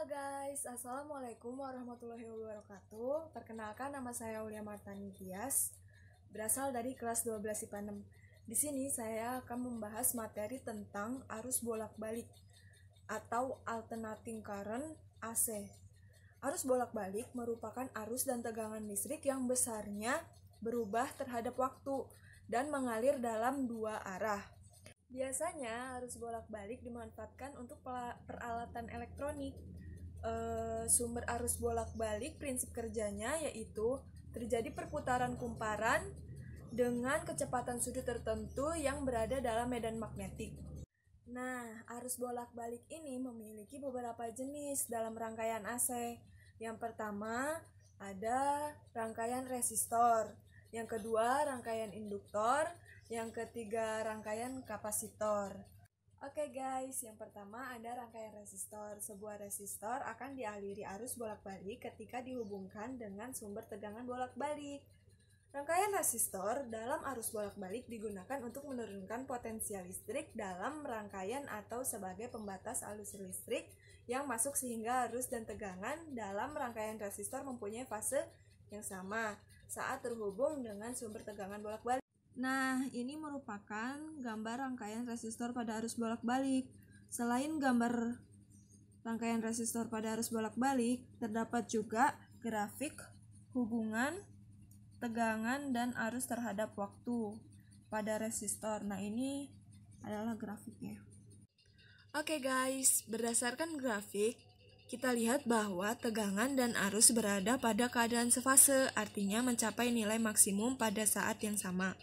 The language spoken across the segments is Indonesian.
Guys, Assalamualaikum warahmatullahi wabarakatuh. Perkenalkan, nama saya Aulia Martani Tias, berasal dari kelas 12 IPA 6. Di sini saya akan membahas materi tentang arus bolak-balik atau alternating current AC. Arus bolak-balik merupakan arus dan tegangan listrik yang besarnya berubah terhadap waktu dan mengalir dalam dua arah. Biasanya arus bolak-balik dimanfaatkan untuk peralatan elektronik. Sumber arus bolak-balik prinsip kerjanya yaitu terjadi perputaran kumparan dengan kecepatan sudut tertentu yang berada dalam medan magnetik. Nah, arus bolak-balik ini memiliki beberapa jenis dalam rangkaian AC. Yang pertama ada rangkaian resistor, yang kedua rangkaian induktor, yang ketiga rangkaian kapasitor. Oke guys, yang pertama ada rangkaian resistor. Sebuah resistor akan dialiri arus bolak-balik ketika dihubungkan dengan sumber tegangan bolak-balik. Rangkaian resistor dalam arus bolak-balik digunakan untuk menurunkan potensial listrik dalam rangkaian atau sebagai pembatas arus listrik yang masuk sehingga arus dan tegangan dalam rangkaian resistor mempunyai fase yang sama saat terhubung dengan sumber tegangan bolak-balik. Nah, ini merupakan gambar rangkaian resistor pada arus bolak-balik. Selain gambar rangkaian resistor pada arus bolak-balik, terdapat juga grafik hubungan tegangan dan arus terhadap waktu pada resistor. Nah, ini adalah grafiknya. Oke guys, berdasarkan grafik, kita lihat bahwa tegangan dan arus berada pada keadaan sefase, artinya mencapai nilai maksimum pada saat yang sama.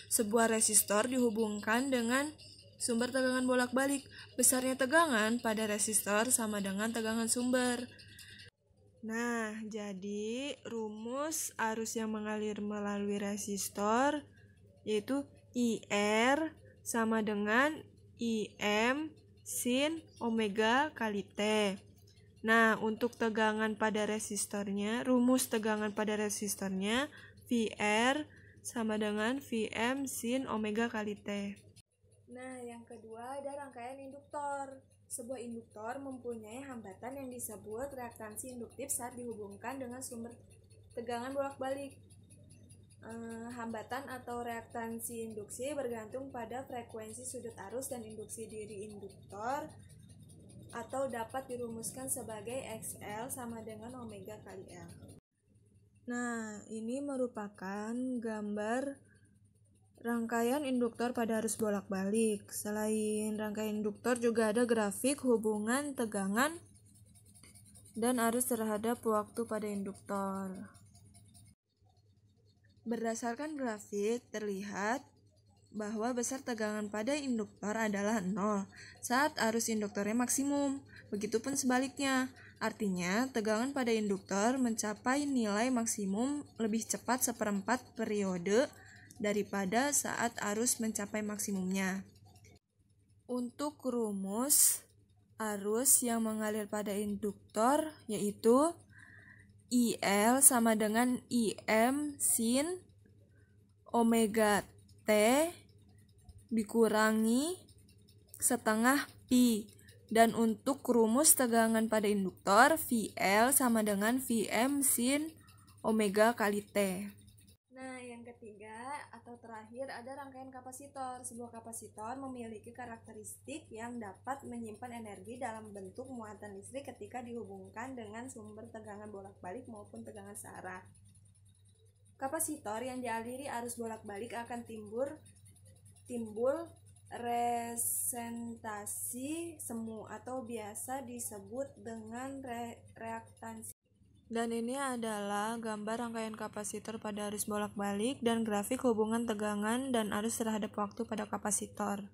Sebuah resistor dihubungkan dengan sumber tegangan bolak-balik. Besarnya tegangan pada resistor sama dengan tegangan sumber. Nah, jadi rumus arus yang mengalir melalui resistor yaitu IR sama dengan IM sin omega kali T. Nah, untuk tegangan pada resistornya, rumus tegangan pada resistornya VR sama dengan Vm sin omega kali T. Nah, yang kedua ada rangkaian induktor. Sebuah induktor mempunyai hambatan yang disebut reaktansi induktif saat dihubungkan dengan sumber tegangan bolak-balik. Hambatan atau reaktansi induksi bergantung pada frekuensi sudut arus dan induksi diri induktor, atau dapat dirumuskan sebagai XL sama dengan omega kali L. Nah, ini merupakan gambar rangkaian induktor pada arus bolak-balik. Selain rangkaian induktor juga ada grafik hubungan tegangan dan arus terhadap waktu pada induktor. Berdasarkan grafik terlihat bahwa besar tegangan pada induktor adalah 0 saat arus induktornya maksimum. Begitupun sebaliknya, artinya tegangan pada induktor mencapai nilai maksimum lebih cepat seperempat periode daripada saat arus mencapai maksimumnya. Untuk rumus arus yang mengalir pada induktor yaitu IL sama dengan IM sin omega T dikurangi setengah pi, dan untuk rumus tegangan pada induktor VL sama dengan Vm sin omega kali T. Nah, yang ketiga atau terakhir ada rangkaian kapasitor. Sebuah kapasitor memiliki karakteristik yang dapat menyimpan energi dalam bentuk muatan listrik ketika dihubungkan dengan sumber tegangan bolak-balik maupun tegangan searah. Kapasitor yang dialiri arus bolak-balik akan timbul resistasi semu atau biasa disebut dengan reaktansi. Dan ini adalah gambar rangkaian kapasitor pada arus bolak-balik dan grafik hubungan tegangan dan arus terhadap waktu pada kapasitor.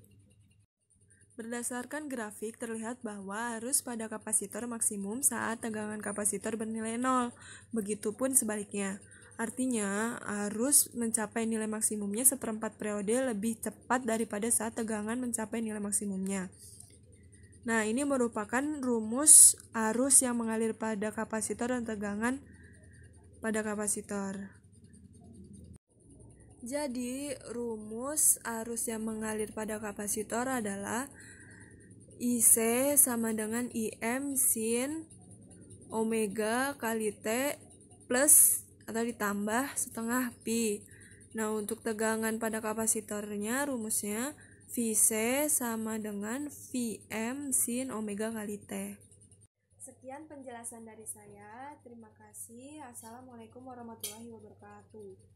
Berdasarkan grafik terlihat bahwa arus pada kapasitor maksimum saat tegangan kapasitor bernilai 0. Begitupun sebaliknya. Artinya, arus mencapai nilai maksimumnya seperempat periode lebih cepat daripada saat tegangan mencapai nilai maksimumnya. Nah, ini merupakan rumus arus yang mengalir pada kapasitor dan tegangan pada kapasitor. Jadi, rumus arus yang mengalir pada kapasitor adalah IC sama dengan IM sin omega kali T plus atau ditambah setengah pi. Nah, untuk tegangan pada kapasitornya rumusnya Vc sama dengan Vm sin omega kali T. Sekian penjelasan dari saya. Terima kasih. Assalamualaikum warahmatullahi wabarakatuh.